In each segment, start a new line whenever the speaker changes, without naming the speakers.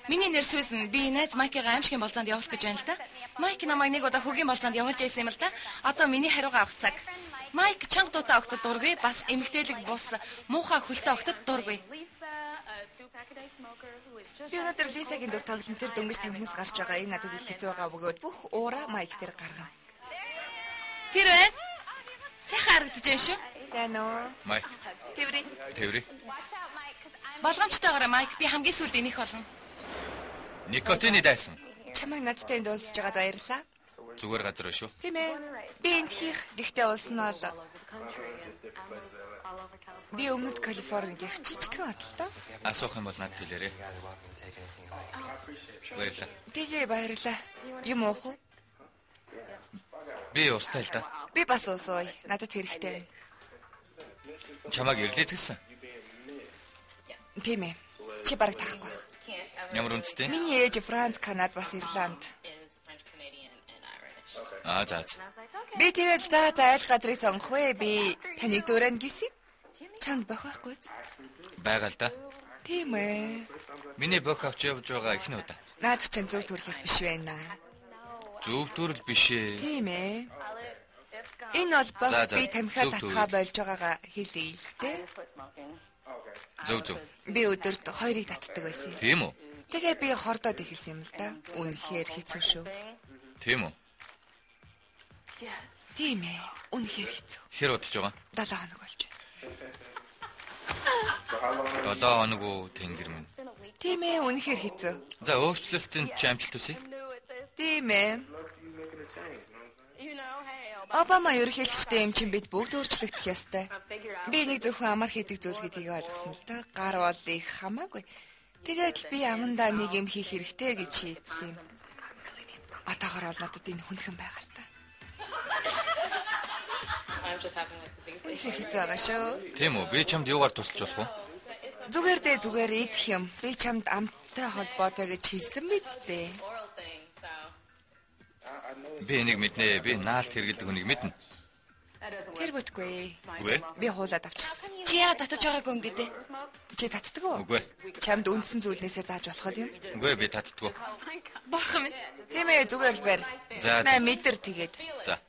Миний нэр Сьюзен. Би найз Майкийг аимшигын болцоонд явуулах гэж байна л да. Майк намайг нэг удаа хөгийн болцоонд явуулж байсан юм л да. Одоо миний хариугаа авах цаг. Майк чанга дуутай октод дургүй, бас эмэгтэйлэг бус муухай хөлтэй октод дургүй.
Би өнөөдөр Лисагийн дүр тоглолтын тэр дөнгөж тамхинаас гарч байгаа. Энэ надад их хэцүү байгаа бөгөөд бүх уура Майк дээр гаргана.
Тэр байна. Сайхан харагдаж байна шүү.
Сайн уу?
Майк. Тэври.
Болгоомжтойгоор Майк, би хамгийн сүүлд энийх болно.
Никотины дайсан.
Чамайг надтай энд уулзж байгаад баярлалаа.
Зүгээр газар шүү.
Тийм ээ. Би энд хийх гэхдээ уулсан нь бол би өмнөд Калифорниг их жижигхэн хоттой.
Асуух юм бол надад хэлээрэй. Баярлалаа.
Тэгээ баярлалаа. Юм уух уу?
Би устал да.
Би бас уусууя. Надад хэрэгтэй байна.
Чамайг ирлээзгэсэн.
Тийм ээ. Чи бараг таахгүй.
Ямар үнэтэй?
Миний ээж Франц, Канад, бас Ирланд.
За.
Би тэгэл за айл газрыг сонгох вэ? Би таныг дуурайна гэсэн. Чамд бох байхгүй.
Байгаа л да.
Тийм ээ.
Миний бох авч явж байгаа ихний удаа.
Наад чинь зөв төрлөх биш байна.
Зөв төрөл биш ээ.
Тийм ээ. Энэ бол бох би тамхиа татхаа болж байгаагаа хэлээ л дээ.
Зөв.
Би өдөрт 2-ыг татдаг байсан.
Тийм үү?
Тэгээ би хордоод ихэлсэн юм л да. Үнэхээр хэцүү шүү.
Тийм үү?
Тийм ээ. Үнэхээр хэцүү.
Хэр удаж байгаа?
7 хоног болж байна.
7 хоног уу тэнгэр минь.
Тийм ээ, үнэхээр хэцүү.
За өөрчлөлтөнд ч амжилт хүсье.
Тийм ээ. Обама ерөнхийлөгчтэй юм чинь бид бүгд өөрчлөгдөх ёстой. Би нэг зөвхөн амар хийдэг зүйл гэдгийг ойлгосон л да. Гар бол их хамаагүй. Тэгээд л би амандаа нэг юм хийх хэрэгтэй гэж шийдсэн юм. Отоогоор бол надад энэ хүндхэн байгаа л та. Үнэхээр хэцүү байгаа шүү.
Тийм үү? Би чамд юугаар тусалж болох вэ?
Зүгээр идэх юм. Би чамд амттай холбоотой гэж хэлсэн мэт дээ.
Би энийг мэднэ. Би наалт хэргэлдэг хүнийг мэднэ.
Тэр бүтгүй.
Үгүй.
Би хуулаад авчихсан.
Чи яа татаж байгаагүй юм гэдэг?
Чи татдаг уу?
Үгүй.
Чамд үндсэн зүйлнээсээ зааж болох юм?
Үгүй би татдаггүй.
Борхон минь.
Тийм ээ, зүгээр л барь.
За.
Наа мэдэр тэгээд.
За.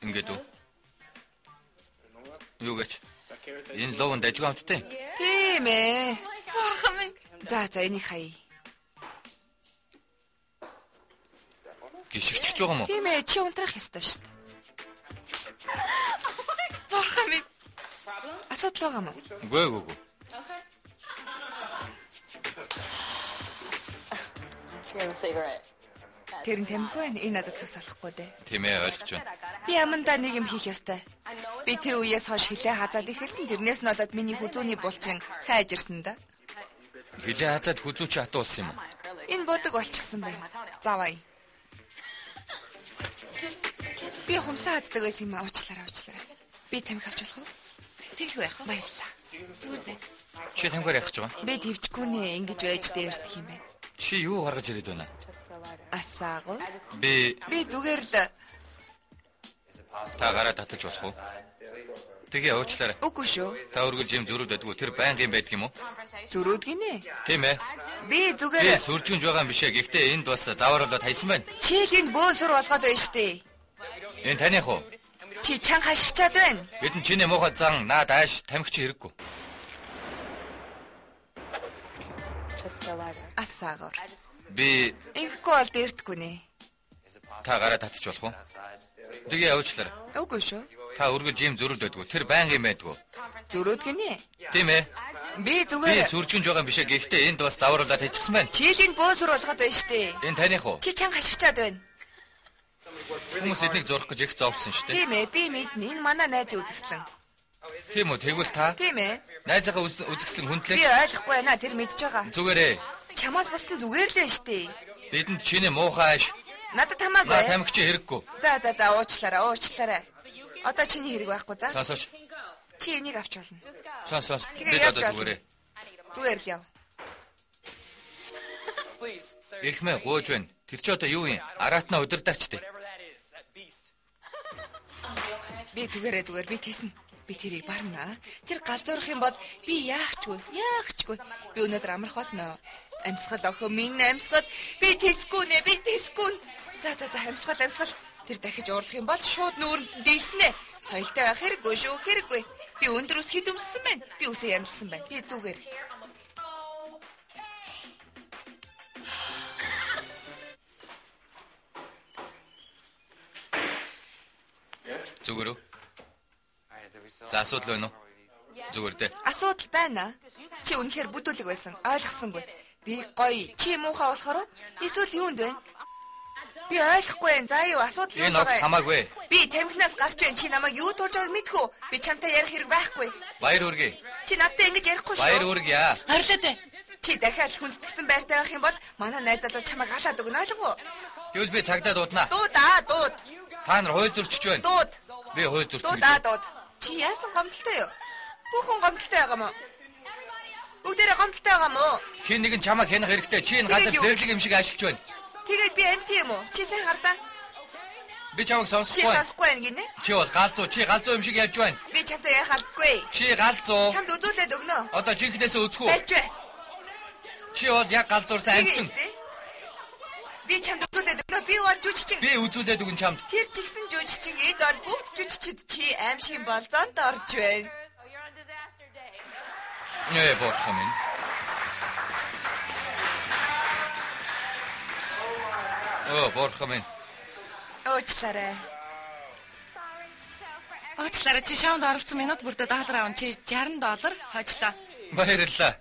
Ингээд үү? Юу гэж? Энэ ловон дажгүй амттай.
Тийм ээ.
Борхон минь.
За энийг хаяа.
Гიშгчж байгаа юм уу?
Тийм ээ, чи унтрах ёстой шүү дээ.
Борхон минь.
Асуудал байгаа мó?
Үгүй.
Тэр нь тамхи байна. Энэ надад тус болохгүй дээ.
Тийм ээ, ойлгож байна.
Би амандаа нэг юм хийх ёстой. Би тэр үеэс хойш хилээ хазаад ихэлсэн. Тэрнээс нь болоод миний хүзүүний булчин сайн ажирсан да.
Хилээ хазаад хүзүүч хатуулсан юм уу?
Энэ бодог болчихсон байна. Заваа. Би хумсаа хаддаг байсан юм уучлаарай. Би тамхи авч болох уу?
Тэглгүй яах вэ?
Баярлалаа.
Зүгээр дээ.
Чи тамгаар яах гэж байгаа?
Би твчгүй нэ ингэж байж дээрдэх юм байна.
Чи юу гаргаж ирээд байна?
Асаагүй.
Би
зүгээр л
та гараа татаж болох уу? Тэгээ уучлаарай.
Үгүй шүү.
Та өргөлж юм зөрүүд байдгүй. Тэр байнгын байдаг юм уу?
Зөрүүд гинэ.
Тийм ээ.
Би зүгээр
Би сүржинж байгаа юм бишээ. Гэхдээ энд бас зааварлаад хайсан байна.
Чи л энд бөөсөр болгоод байна штэ.
Энэ таних уу?
Чи чанга хашигчаад байна.
Бидэн чиний муухай зан наа дааш тамхич хэрэггүй.
Асаагаар.
Би
Ингэхгүй бол дээрдэхгүй нэ.
та гараа татчих болох уу? Тэгээ уучлаарай.
Үгүй шүү.
Та өргөлж юм зөрүүд байдгүй. Тэр байнгын байдгүй.
Зөрүүд гинэ.
Тийм ээ.
Би
Би
зүгээр
сүржинж байгаа юм бишээ. Гэхдээ энд бас зааварлаад хайчихсан байна.
чи л энд бөөсөр болгоод байна штэ.
Энэ таних уу?
Чи чанга хашигчаад байна.
Хүмүүс эднийг зурх гэж их зовсон шүү дээ.
Тийм ээ, би мэднэ. Энэ манай найзын үзэсгэлэн.
Тийм үү? Тэгвэл та
Тийм ээ.
найзаагаа үзэсгэлэн
Би
хүндлээ.
ойлгохгүй байна. Тэр мэдж байгаа.
Зүгээрээ.
Чамаас бусдын зүгээр л байна штэ.
Бидэнд чиний муухай ааш.
Надад
Наа
хамаагүй.
тамхич хэрэггүй.
За уучлаарай. Одоо чиний хэрэг байхгүй за.
Сонсооч.
Чи энийг авч болно.
Сонс.
Тэгээ
Бид
явж
одоо
болно.
зүгээрээ.
Зүгээр л яв.
Ирхмээ гуйж байна. Тэр чи одоо юу юм? Араатна удирдахчтэй.
Би зүгээр би тийсэн. Би тэрийг барнаа. Тэр галзуурах юм бол би яахчгүй. Би өнөөдөр амрах болно. Амьсгал охин минь амьсгал. Би тэсгүй нэ. За амьсгал. Тэр дахиж уурлах юм бол шууд нүүрэнд дийлснэ. Соёлтой байх хэрэггүй. Би өндөр ус хэд өмссөн байна. Би үсээ ямлсан байна. Би зүгээр.
Зүгээр үү? За асуудал байна уу? Зүгээр дээ.
Асуудал байна. Чи үнэхээр бүдүүлэг байсан. Ойлгосонгүй. Би гоё. Чи муухай болохоор эсвэл юунд байна? Би ойлгохгүй байна. За юу асуудал юу
байгаа? Энэ хамаагүй.
Би тамхинаас гарч байна. Чи намайг юу туулж байгааг мэдхүү. Би чамтай ярих хэрэг байхгүй.
Баяр хүргэе.
Чи надтай ингэж ярихгүй шүү.
Баяр хүргэе.
Харлаатай.
Чи дахиад хүндэтгсэн байртай байх юм бол манай найз залуу чамайг халаад өгнө ойлгов уу?
Тэгвэл би цагдаа дуудана.
Дууд.
Та нар хууль зөрчиж байна.
Дууд.
Би хууль зөрчиж.
Дууд. Чи яасан гомдолтой юу? Бүхэн гомдолтой байгаа мó? Бүгдээрээ гомдолтой байгаа мó?
Хин нэг нь чамайг хянах хэрэгтэй. Чи энэ газар зэрлэг юм шиг ажиллаж байна.
Тэгээд би анти юм уу? Чи сайн хардаа.
Би чамайг сонсохгүй.
Чи сонсохгүй байна гинэ?
Чи бол галзуу юм шиг ярьж байна.
Би чамтай ярих албагүй.
Чи галзуу.
Чамд үзүүлээд өгнө.
Одоо жинхнээсээ үзэх үү?
Барьж бай.
Чи бол яг галзуурсан амтэн.
Би чамд үзүүлээд өгнө. Би бол жүжигчин.
Би үзүүлээд өгн чамд.
Тэр ч ихсэн жүжигчин эд бол бүгд жүжигчид чи аим шиг болзоонд орж байна.
Бурхан минь. Бурхан минь.
Уучлаарай.
Уучлаарай чи шавнд оролцсон минут бүрдээ $70 аван чи $60 хожлоо.
Баярлалаа.